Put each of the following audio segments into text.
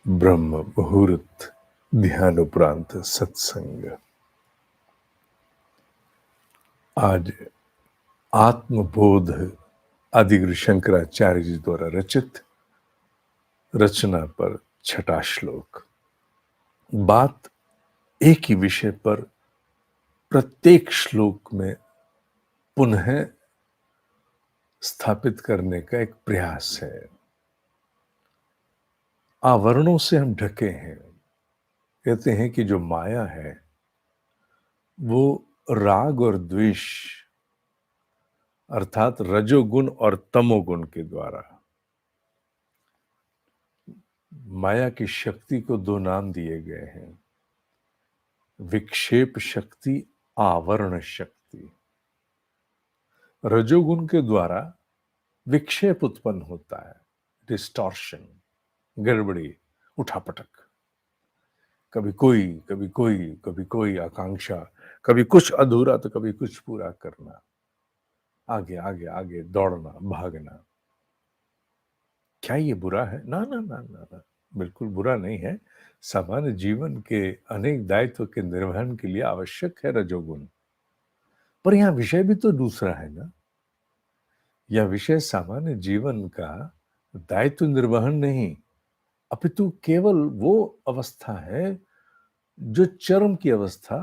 ब्रह्म मुहूर्त ध्यान उपरांत सत्संग। आज आत्मबोध आदिगुरु शंकराचार्य जी द्वारा रचित रचना पर छठा श्लोक। बात एक ही विषय पर प्रत्येक श्लोक में पुनः स्थापित करने का एक प्रयास है। आवरणों से हम ढके हैं। कहते हैं कि जो माया है वो राग और द्वेष अर्थात रजोगुण और तमोगुण के द्वारा। माया की शक्ति को दो नाम दिए गए हैं, विक्षेप शक्ति, आवरण शक्ति। रजोगुण के द्वारा विक्षेप उत्पन्न होता है, डिस्टॉर्शन, गड़बड़ी, उठापटक। कभी कोई कभी कोई कभी कोई आकांक्षा, कभी कुछ अधूरा तो कभी कुछ पूरा करना, आगे आगे आगे दौड़ना, भागना। क्या ये बुरा है? ना ना ना ना ना, बिल्कुल बुरा नहीं है। सामान्य जीवन के अनेक दायित्व के निर्वहन के लिए आवश्यक है रजोगुण। पर यहां विषय भी तो दूसरा है ना। यह विषय सामान्य जीवन का दायित्व निर्वहन नहीं, अपितु केवल वो अवस्था है जो चरम की अवस्था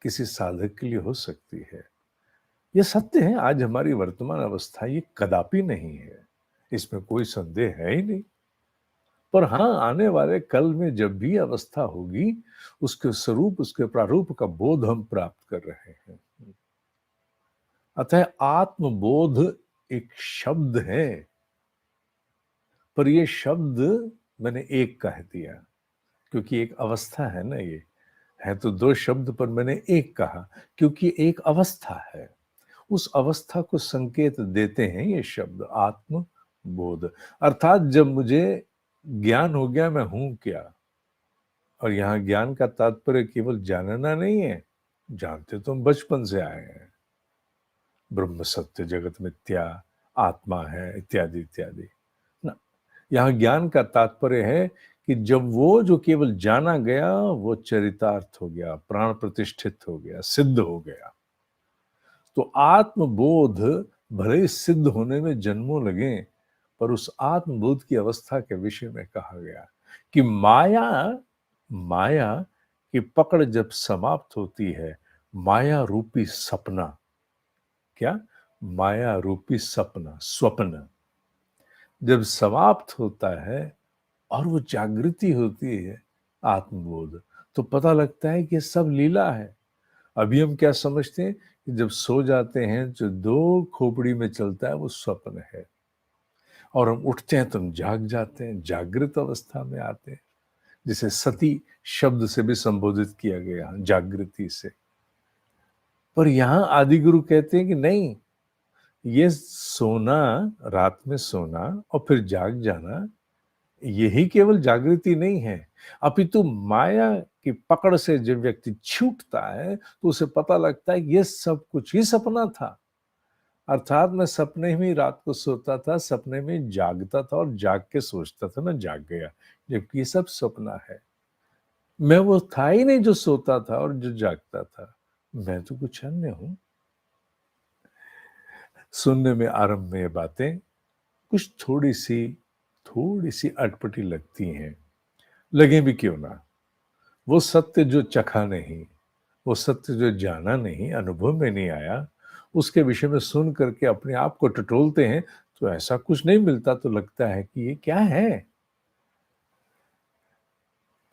किसी साधक के लिए हो सकती है। यह सत्य है, आज हमारी वर्तमान अवस्था ये कदापि नहीं है, इसमें कोई संदेह है ही नहीं। पर हाँ, आने वाले कल में जब भी अवस्था होगी, उसके स्वरूप, उसके प्रारूप का बोध हम प्राप्त कर रहे हैं। अतः आत्मबोध एक शब्द है, पर यह शब्द मैंने एक कह दिया क्योंकि एक अवस्था है ना। ये है तो दो शब्द, पर मैंने एक कहा क्योंकि एक अवस्था है। उस अवस्था को संकेत देते हैं ये शब्द आत्मबोध। अर्थात जब मुझे ज्ञान हो गया मैं हूं क्या। और यहां ज्ञान का तात्पर्य केवल जानना नहीं है, जानते तो हम बचपन से आए हैं, ब्रह्म सत्य जगत मिथ्या, आत्मा है, इत्यादि इत्यादि ना। यहां ज्ञान का तात्पर्य है कि जब वो जो केवल जाना गया वो चरितार्थ हो गया, प्राण प्रतिष्ठित हो गया, सिद्ध हो गया। तो आत्मबोध भले ही सिद्ध होने में जन्मों लगे, पर उस आत्मबोध की अवस्था के विषय में कहा गया कि माया माया की पकड़ जब समाप्त होती है, माया रूपी सपना, क्या? माया रूपी सपना, स्वप्न जब समाप्त होता है और वो जागृति होती है, आत्मबोध, तो पता लगता है कि ये सब लीला है। अभी हम क्या समझते हैं कि जब सो जाते हैं जो दो खोपड़ी में चलता है वो स्वप्न है, और हम उठते हैं तो हम जाग जाते हैं, जागृत अवस्था में आते हैं, जिसे सती शब्द से भी संबोधित किया गया, जागृति से। पर यहां आदि गुरु कहते हैं कि नहीं, ये सोना, रात में सोना और फिर जाग जाना, यही केवल जागृति नहीं है, अपितु माया की पकड़ से जब व्यक्ति छूटता है तो उसे पता लगता है ये सब कुछ ही सपना था। अर्थात मैं सपने में ही रात को सोता था, सपने में जागता था और जाग के सोचता था मैं जाग गया, जबकि ये सब सपना है। मैं वो था ही नहीं जो सोता था और जो जागता था, मैं तो कुछ अन्य हूं। सुनने में आरंभ में ये बातें कुछ थोड़ी सी अटपटी लगती हैं, लगे भी क्यों ना। वो सत्य जो चखा नहीं, वो सत्य जो जाना नहीं, अनुभव में नहीं आया, उसके विषय में सुन करके अपने आप को टटोलते हैं तो ऐसा कुछ नहीं मिलता, तो लगता है कि ये क्या है।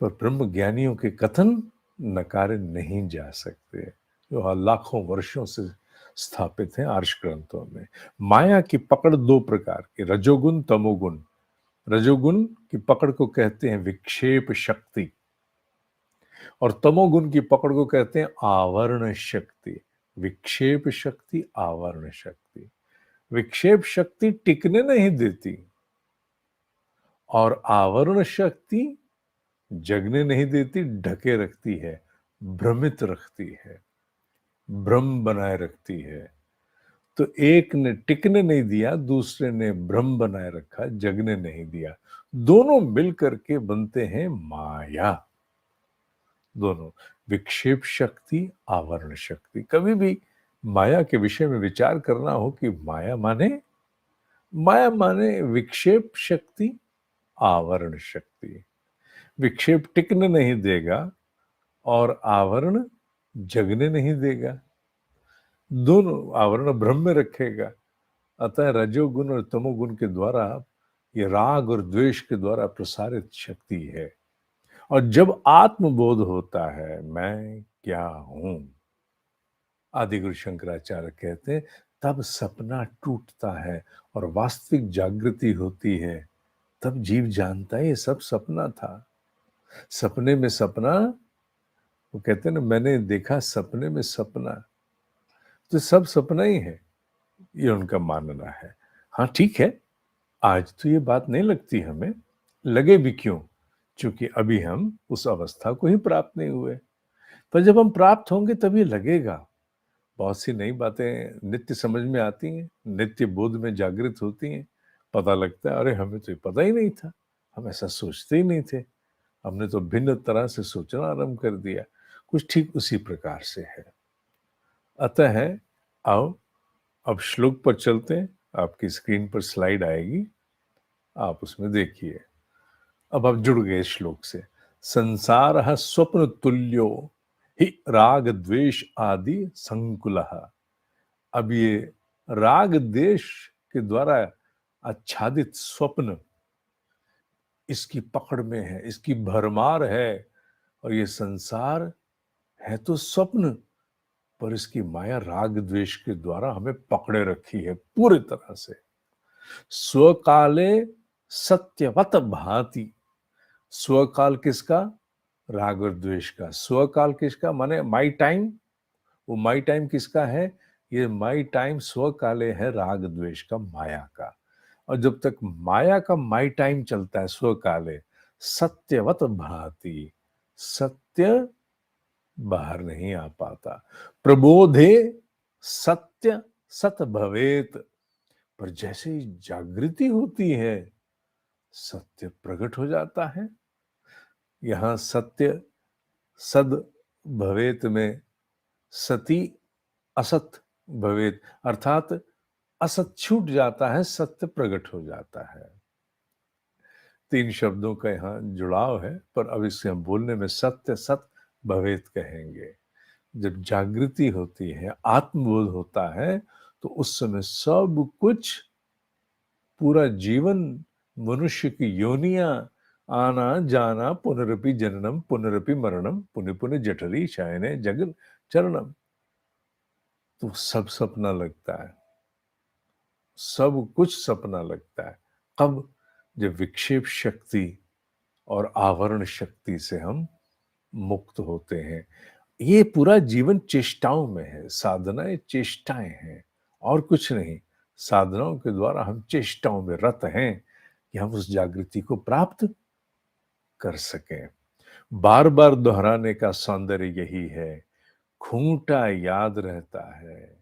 पर ब्रह्म ज्ञानियों के कथन नकारे नहीं जा सकते, जो लाखों वर्षों से स्थापित हैं आर्ष ग्रंथों में। माया की पकड़ दो प्रकार की, रजोगुण तमोगुण। रजोगुण की पकड़ को कहते हैं विक्षेप शक्ति, और तमोगुण की पकड़ को कहते हैं आवरण शक्ति। विक्षेप शक्ति, आवरण शक्ति। विक्षेप शक्ति टिकने नहीं देती, और आवरण शक्ति जगने नहीं देती, ढके रखती है, भ्रमित रखती है, भ्रम बनाए रखती है। तो एक ने टिकने नहीं दिया, दूसरे ने भ्रम बनाए रखा, जगने नहीं दिया। दोनों मिलकर के बनते हैं माया। दोनों, विक्षेप शक्ति, आवरण शक्ति। कभी भी माया के विषय में विचार करना हो कि माया माने विक्षेप शक्ति, आवरण शक्ति। विक्षेप टिकने नहीं देगा और आवरण जगने नहीं देगा। दोनों, आवरण भ्रम में रखेगा। अतः रजोगुण और तमोगुण के द्वारा ये राग और द्वेष के द्वारा प्रसारित शक्ति है। और जब आत्मबोध होता है मैं क्या हूं, आदि गुरु शंकराचार्य कहते हैं, तब सपना टूटता है और वास्तविक जागृति होती है। तब जीव जानता है ये सब सपना था। सपने में सपना, वो कहते हैं ना, मैंने देखा सपने में सपना, तो सब सपना ही है, ये उनका मानना है। हाँ ठीक है, आज तो ये बात नहीं लगती हमें, लगे भी क्यों, क्योंकि अभी हम उस अवस्था को ही प्राप्त नहीं हुए। पर जब हम प्राप्त होंगे तभी लगेगा। बहुत सी नई बातें नित्य समझ में आती हैं, नित्य बोध में जागृत होती हैं। पता लगता है अरे हमें तो ये पता ही नहीं था, हम ऐसा सोचते ही नहीं थे, हमने तो भिन्न तरह से सोचना आरंभ कर दिया। कुछ ठीक उसी प्रकार से है। अतः है, आओ अब श्लोक पर चलते हैं। आपकी स्क्रीन पर स्लाइड आएगी, आप उसमें देखिए। अब आप जुड़ गए श्लोक से। संसार स्वप्न तुल्यो ही राग द्वेष आदि संकुलः। अब ये राग देश के द्वारा आच्छादित स्वप्न इसकी पकड़ में है, इसकी भरमार है। और ये संसार है तो स्वप्न, पर इसकी माया राग द्वेष के द्वारा हमें पकड़े रखी है पूरी तरह से। स्वकाले सत्यवत भांति। स्वकाल किसका? राग और द्वेष का। स्वकाल किसका? माने माई टाइम। वो माई टाइम किसका है? ये माई टाइम स्वकाले है राग द्वेष का, माया का। और जब तक माया का माई टाइम चलता है स्वकाले, सत्यवत भांति, सत्य बाहर नहीं आ पाता। प्रबोधे सत्य सत भवेत। पर जैसे ही जागृति होती है, सत्य प्रकट हो जाता है। यहां सत्य सद भवेत में सती असत भवेत, अर्थात असत छूट जाता है, सत्य प्रकट हो जाता है। तीन शब्दों का यहाँ जुड़ाव है, पर अब इसे हम बोलने में सत्य सत भवेत कहेंगे। जब जागृति होती है, आत्मबोध होता है, तो उस समय सब कुछ, पूरा जीवन, मनुष्य की योनियां, आना जाना, पुनरपि जननम पुनरपि मरणम, पुनः पुनः जठरी शयने जगन चरणम, तो सब सपना लगता है, सब कुछ सपना लगता है। कब? जब विक्षेप शक्ति और आवरण शक्ति से हम मुक्त होते हैं। ये पूरा जीवन चेष्टाओं में है, साधनाएं चेष्टाएं हैं और कुछ नहीं। साधनाओं के द्वारा हम चेष्टाओं में रत हैं कि हम उस जागृति को प्राप्त कर सकें। बार बार दोहराने का सौंदर्य यही है। खूंटा याद रहता है,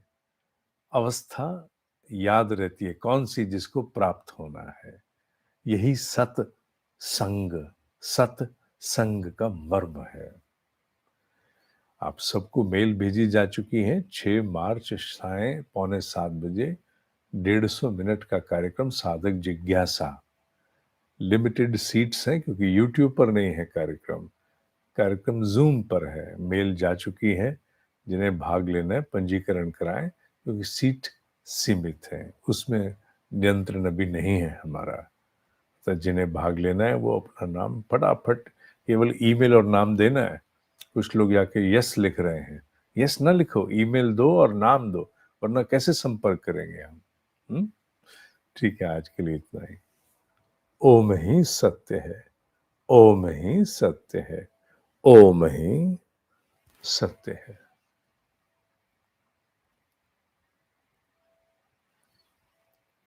अवस्था याद रहती है, कौन सी? जिसको प्राप्त होना है। यही सत्संग का मर्म है। आप सबको मेल भेजी जा चुकी है। 6 मार्च साय 6:45 150 मिनट का कार्यक्रम साधक जिज्ञासा। लिमिटेड सीट्स हैं क्योंकि यूट्यूब पर नहीं है कार्यक्रम, कार्यक्रम जूम पर है। मेल जा चुकी है। जिन्हें भाग लेना है पंजीकरण कराएं, क्योंकि सीट सीमित है, उसमें नियंत्रण अभी नहीं है हमारा। तो जिन्हें भाग लेना है वो अपना नाम फटाफट, केवल ईमेल और नाम देना है। कुछ लोग जाके यस लिख रहे हैं, यस ना लिखो, ईमेल दो और नाम दो, वरना कैसे संपर्क करेंगे हम। ठीक है, आज के लिए इतना ही। ओम ही सत्य है, ओम ही सत्य है, ओम ही सत्य है।